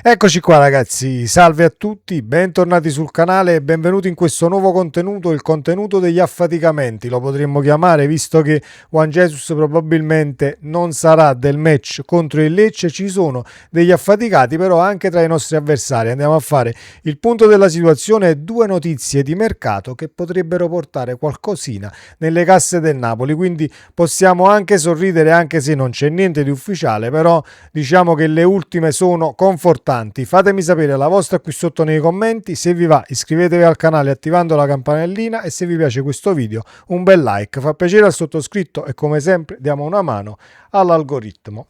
Eccoci qua ragazzi, salve a tutti, bentornati sul canale e benvenuti in questo nuovo contenuto, il contenuto degli affaticamenti, lo potremmo chiamare, visto che Juan Jesus probabilmente non sarà del match contro il Lecce, ci sono degli affaticati però anche tra i nostri avversari. Andiamo a fare il punto della situazione e due notizie di mercato che potrebbero portare qualcosina nelle casse del Napoli, quindi possiamo anche sorridere anche se non c'è niente di ufficiale, però diciamo che le ultime sono confortanti. Fatemi sapere la vostra qui sotto nei commenti, se vi va iscrivetevi al canale attivando la campanellina e se vi piace questo video un bel like, fa piacere al sottoscritto e come sempre diamo una mano all'algoritmo.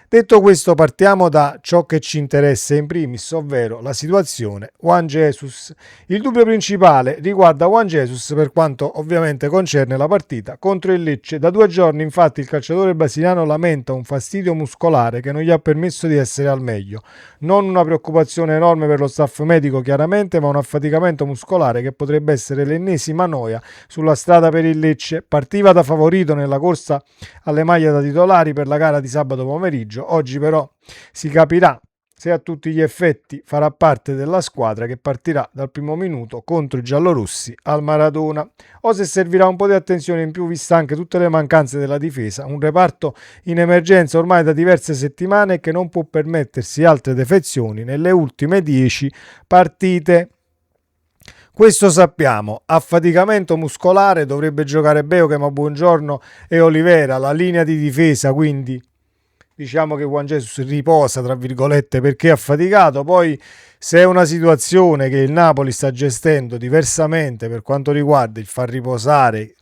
Detto questo, partiamo da ciò che ci interessa in primis, ovvero la situazione Juan Jesus. Il dubbio principale riguarda Juan Jesus per quanto ovviamente concerne la partita contro il Lecce. Da 2 giorni infatti il calciatore brasiliano lamenta un fastidio muscolare che non gli ha permesso di essere al meglio. Non una preoccupazione enorme per lo staff medico chiaramente, ma un affaticamento muscolare che potrebbe essere l'ennesima noia sulla strada per il Lecce. Partiva da favorito nella corsa alle maglie da titolari per la gara di sabato pomeriggio. Oggi però si capirà se a tutti gli effetti farà parte della squadra che partirà dal primo minuto contro i giallorossi al Maradona o se servirà un po' di attenzione in più vista anche tutte le mancanze della difesa, un reparto in emergenza ormai da diverse settimane che non può permettersi altre defezioni nelle ultime 10 partite. Questo sappiamo, affaticamento muscolare, dovrebbe giocare Beochem, Buongiorno e Olivera, la linea di difesa, quindi diciamo che Juan Jesus riposa tra virgolette perché è affaticato. Poi se è una situazione che il Napoli sta gestendo diversamente per quanto riguarda il far riposare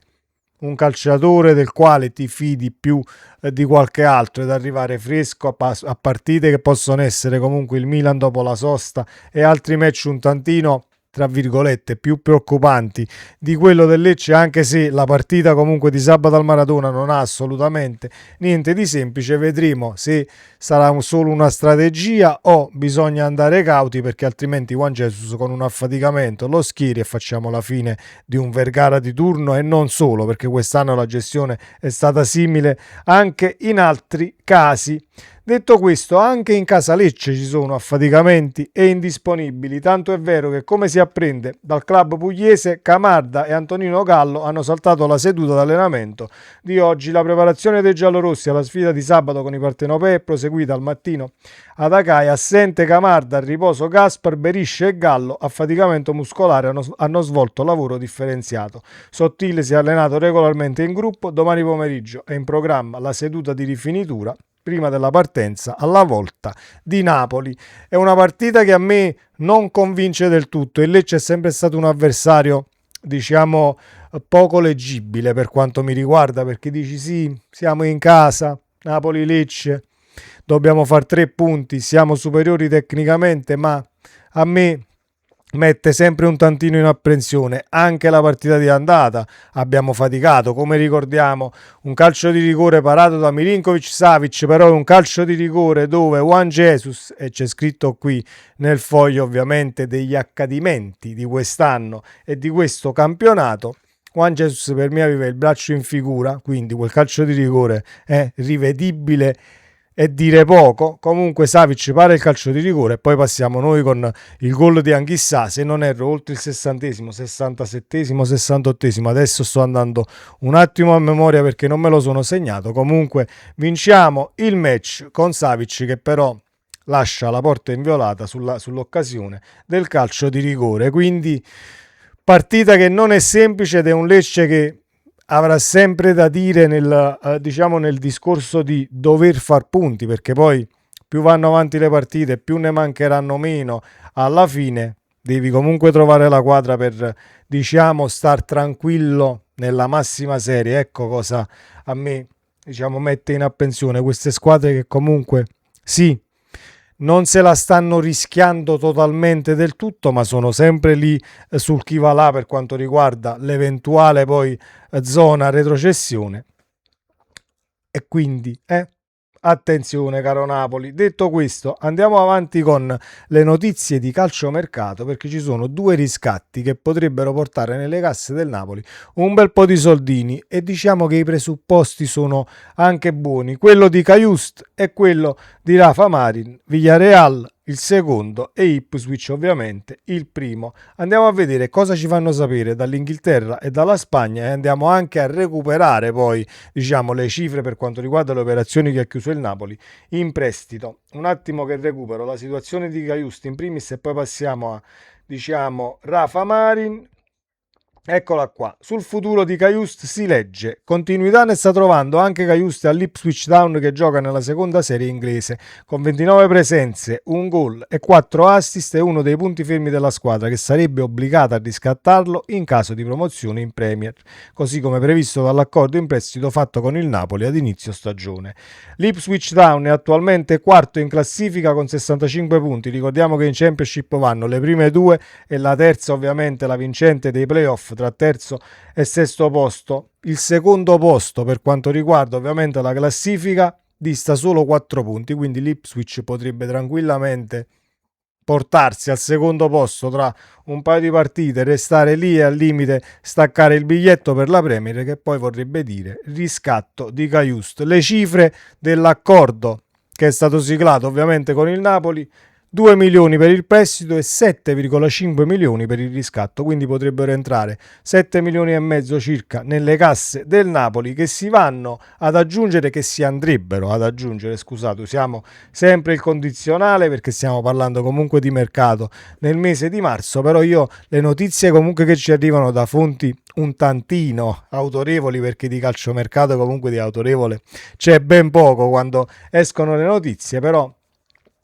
un calciatore del quale ti fidi più di qualche altro ed arrivare fresco a partite che possono essere comunque il Milan dopo la sosta e altri match un tantino tra virgolette più preoccupanti di quello del Lecce, anche se la partita comunque di sabato al Maradona non ha assolutamente niente di semplice. Vedremo se sarà solo una strategia o bisogna andare cauti, perché altrimenti Juan Jesus con un affaticamento lo schieri e facciamo la fine di un Vergara di turno, e non solo, perché quest'anno la gestione è stata simile anche in altri casi. Detto questo, anche in casa Lecce ci sono affaticamenti e indisponibili, tanto è vero che, come si apprende dal club pugliese, Camarda e Antonino Gallo hanno saltato la seduta d'allenamento di oggi. La preparazione dei giallorossi alla sfida di sabato con i partenopei è proseguita al mattino ad Acaia. Assente Camarda, al riposo Gaspar, Berisce e Gallo, affaticamento muscolare, hanno svolto lavoro differenziato. Sottile si è allenato regolarmente in gruppo. Domani pomeriggio è in programma la seduta di rifinitura prima della partenza alla volta di Napoli. È una partita che a me non convince del tutto. Il Lecce è sempre stato un avversario, diciamo, poco leggibile per quanto mi riguarda, perché dici sì, siamo in casa, Napoli-Lecce, dobbiamo fare 3 punti, siamo superiori tecnicamente, ma a me mette sempre un tantino in apprensione. Anche la partita di andata abbiamo faticato, come ricordiamo, un calcio di rigore parato da Milinkovic-Savic, però è un calcio di rigore dove Juan Jesus, e c'è scritto qui nel foglio ovviamente degli accadimenti di quest'anno e di questo campionato, Juan Jesus per me aveva il braccio in figura, quindi quel calcio di rigore è rivedibile e dire poco. Comunque Savic para il calcio di rigore e poi passiamo noi con il gol di Anghissà, se non erro oltre il 60esimo, 67esimo, 68esimo, adesso sto andando un attimo a memoria perché non me lo sono segnato. Comunque vinciamo il match con Savic che però lascia la porta inviolata sull'occasione del calcio di rigore. Quindi partita che non è semplice ed è un Lecce che avrà sempre da dire nel discorso di dover far punti, perché poi più vanno avanti le partite più ne mancheranno meno. Alla fine devi comunque trovare la quadra per, diciamo, star tranquillo nella massima serie. Ecco cosa a me, diciamo, mette in apprensione queste squadre che comunque sì, non se la stanno rischiando totalmente del tutto, ma sono sempre lì sul chi va là per quanto riguarda l'eventuale poi zona retrocessione. E quindi attenzione caro Napoli. Detto questo, andiamo avanti con le notizie di calciomercato, perché ci sono 2 riscatti che potrebbero portare nelle casse del Napoli un bel po' di soldini e diciamo che i presupposti sono anche buoni. Quello di Cajuste e quello di Rafa Marin. Villarreal il secondo e Ipswich ovviamente il primo. Andiamo a vedere cosa ci fanno sapere dall'Inghilterra e dalla Spagna e andiamo anche a recuperare poi diciamo le cifre per quanto riguarda le operazioni che ha chiuso il Napoli in prestito. Un attimo che recupero la situazione di Cajuste in primis e poi passiamo a diciamo Rafa Marin. Eccola qua, sul futuro di Cajuste si legge: continuità ne sta trovando anche Cajuste all'Ipswich Town che gioca nella seconda serie inglese, con 29 presenze, un gol e 4 assist, è uno dei punti fermi della squadra che sarebbe obbligata a riscattarlo in caso di promozione in Premier, così come previsto dall'accordo in prestito fatto con il Napoli ad inizio stagione. L'Ipswich Town è attualmente quarto in classifica con 65 punti, ricordiamo che in Championship vanno le prime due e la terza ovviamente la vincente dei playoff tra terzo e sesto posto. Il secondo posto per quanto riguarda ovviamente la classifica dista solo 4 punti, quindi l'Ipswich potrebbe tranquillamente portarsi al secondo posto tra un paio di partite, restare lì e al limite staccare il biglietto per la Premier, che poi vorrebbe dire riscatto di Cajuste. Le cifre dell'accordo che è stato siglato ovviamente con il Napoli: 2 milioni per il prestito e 7,5 milioni per il riscatto, quindi potrebbero entrare 7 milioni e mezzo circa nelle casse del Napoli, che si vanno ad aggiungere, che si andrebbero ad aggiungere, scusate, usiamo sempre il condizionale perché stiamo parlando comunque di mercato nel mese di marzo, però io le notizie comunque che ci arrivano da fonti un tantino autorevoli, perché di calciomercato comunque di autorevole c'è ben poco quando escono le notizie, però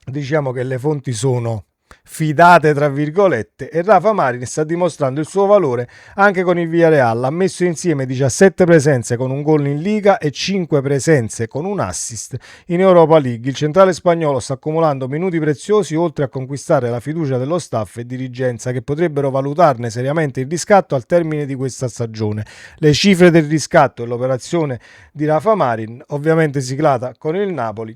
diciamo che le fonti sono fidate tra virgolette e Rafa Marin sta dimostrando il suo valore anche con il Villarreal. Ha messo insieme 17 presenze con un gol in Liga e 5 presenze con un assist in Europa League. Il centrale spagnolo sta accumulando minuti preziosi, oltre a conquistare la fiducia dello staff e dirigenza, che potrebbero valutarne seriamente il riscatto al termine di questa stagione. Le cifre del riscatto e l'operazione di Rafa Marin, ovviamente siglata con il Napoli,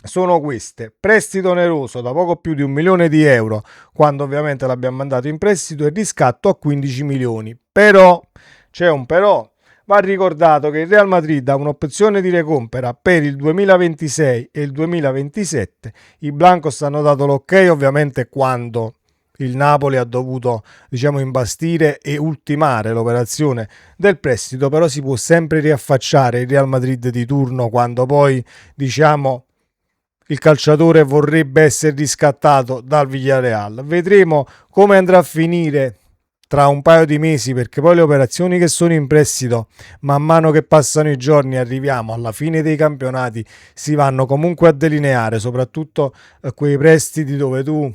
sono queste: prestito oneroso da poco più di 1 milione di euro quando ovviamente l'abbiamo mandato in prestito, e riscatto a 15 milioni. Però c'è un però: va ricordato che il Real Madrid ha un'opzione di recompra per il 2026 e il 2027. I Blancos hanno dato l'ok ovviamente quando il Napoli ha dovuto diciamo imbastire e ultimare l'operazione del prestito, però si può sempre riaffacciare il Real Madrid di turno quando poi diciamo il calciatore vorrebbe essere riscattato dal Villarreal. Vedremo come andrà a finire tra un paio di mesi, perché poi le operazioni che sono in prestito, man mano che passano i giorni, arriviamo alla fine dei campionati, si vanno comunque a delineare, soprattutto quei prestiti dove tu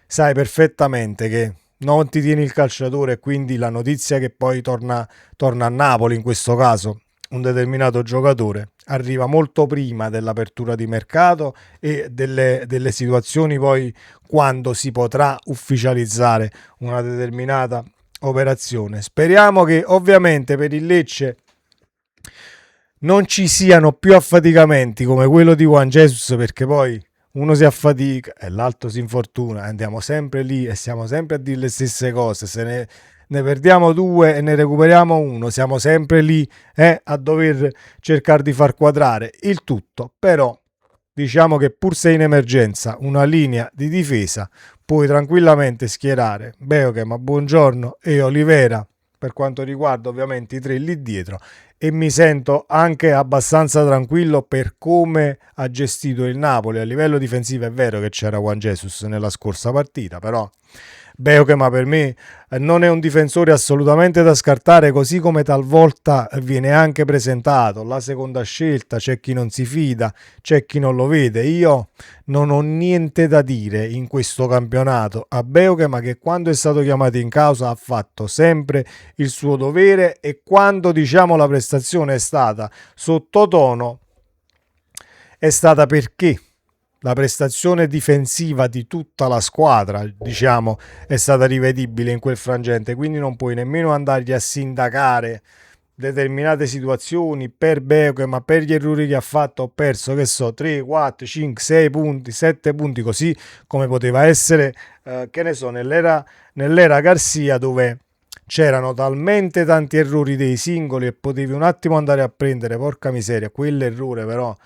sai perfettamente che non ti tieni il calciatore, e quindi la notizia che poi torna a Napoli in questo caso un determinato giocatore arriva molto prima dell'apertura di mercato e delle situazioni poi quando si potrà ufficializzare una determinata operazione. Speriamo che ovviamente per il Lecce non ci siano più affaticamenti come quello di Juan Jesus, perché poi uno si affatica e l'altro si infortuna, andiamo sempre lì e siamo sempre a dire le stesse cose. Se ne perdiamo due e ne recuperiamo uno, siamo sempre lì a dover cercare di far quadrare il tutto. Però diciamo che pur se in emergenza una linea di difesa puoi tranquillamente schierare Beochem, Buongiorno e Olivera per quanto riguarda ovviamente i tre lì dietro, e mi sento anche abbastanza tranquillo per come ha gestito il Napoli a livello difensivo. È vero che c'era Juan Jesus nella scorsa partita, però Beochem per me non è un difensore assolutamente da scartare, così come talvolta viene anche presentato la seconda scelta. C'è chi non si fida, c'è chi non lo vede. Io non ho niente da dire in questo campionato a Beochem, che quando è stato chiamato in causa ha fatto sempre il suo dovere, e quando diciamo la prestazione è stata sottotono è stata perché la prestazione difensiva di tutta la squadra, diciamo, è stata rivedibile in quel frangente, quindi non puoi nemmeno andargli a sindacare determinate situazioni per Beochem, ma per gli errori che ha fatto ho perso, che so, 3, 4, 5, 6 punti, 7 punti, così come poteva essere, che ne so, nell'era Garcia, dove c'erano talmente tanti errori dei singoli e potevi un attimo andare a prendere, porca miseria, quell'errore però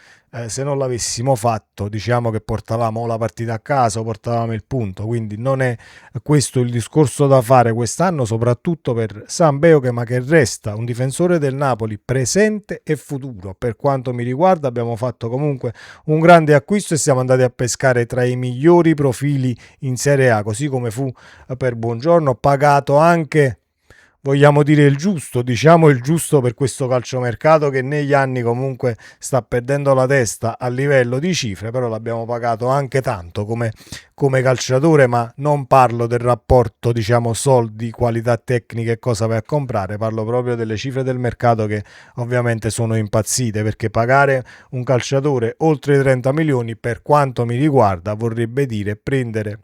se non l'avessimo fatto, diciamo che portavamo la partita a casa o portavamo il punto, quindi non è questo il discorso da fare quest'anno, soprattutto per Sam Beoche, ma che resta un difensore del Napoli presente e futuro. Per quanto mi riguarda abbiamo fatto comunque un grande acquisto e siamo andati a pescare tra i migliori profili in Serie A, così come fu per Buongiorno, pagato anche, vogliamo dire, il giusto, diciamo il giusto per questo calciomercato che negli anni comunque sta perdendo la testa a livello di cifre, però l'abbiamo pagato anche tanto come calciatore, ma non parlo del rapporto, diciamo, soldi, qualità tecnica e cosa vai a comprare, parlo proprio delle cifre del mercato che ovviamente sono impazzite, perché pagare un calciatore oltre i 30 milioni per quanto mi riguarda vorrebbe dire prendere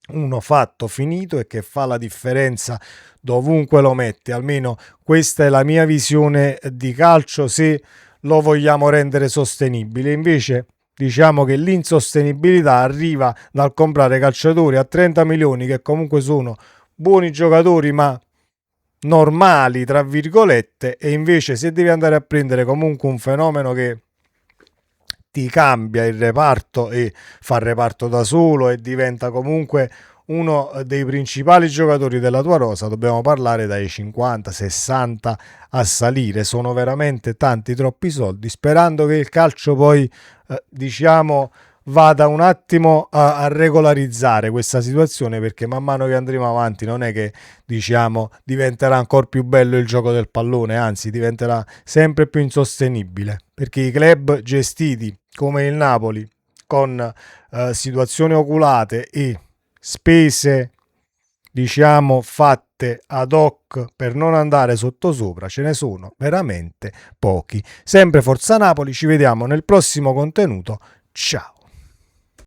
uno fatto, finito e che fa la differenza dovunque lo metti. Almeno questa è la mia visione di calcio, se lo vogliamo rendere sostenibile. Invece diciamo che l'insostenibilità arriva dal comprare calciatori a 30 milioni che comunque sono buoni giocatori ma normali tra virgolette, e invece se devi andare a prendere comunque un fenomeno che ti cambia il reparto e fa il reparto da solo e diventa comunque uno dei principali giocatori della tua rosa, dobbiamo parlare dai 50, 60 a salire. Sono veramente tanti, troppi soldi, sperando che il calcio poi diciamo vada un attimo a regolarizzare questa situazione, perché man mano che andremo avanti non è che diciamo diventerà ancora più bello il gioco del pallone, anzi diventerà sempre più insostenibile, perché i club gestiti come il Napoli con situazioni oculate e spese diciamo fatte ad hoc per non andare sottosopra ce ne sono veramente pochi. Sempre Forza Napoli, ci vediamo nel prossimo contenuto, ciao.